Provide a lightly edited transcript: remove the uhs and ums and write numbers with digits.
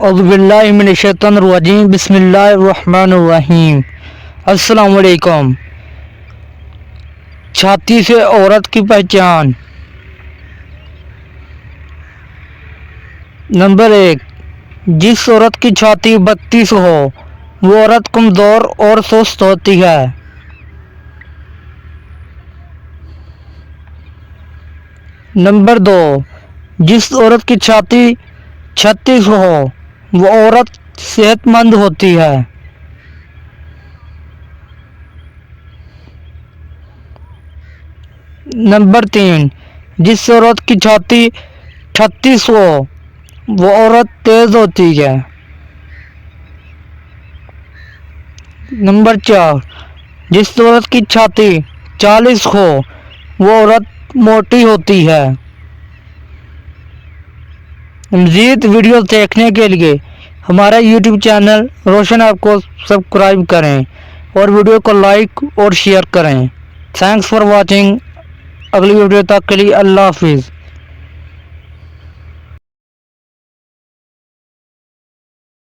औज़ुबिल्लाहिमिनश्शैतानिर्रजीम बिस्मिल्लाहिर्रहमानिर्रहीम। अस्सलाम वालेकुम। छाती से औरत की पहचान। नंबर 1, जिस औरत की छाती 32 हो वो औरत कमज़ोर और सुस्त होती है। नंबर 2, जिस औरत की छाती 36 हो वो औरत सेहतमंद होती है। नंबर 3, जिस औरत की छाती 38 हो वो औरत तेज होती है। नंबर 4, जिस औरत की छाती 40 हो वो औरत मोटी होती है। मज़ीद वीडियो देखने के लिए हमारा यूट्यूब चैनल रोशन ऐप को सब्सक्राइब करें और वीडियो को लाइक और शेयर करें। Thanks for watching. अगली वीडियो तक के लिए अल्लाह हाफिज़।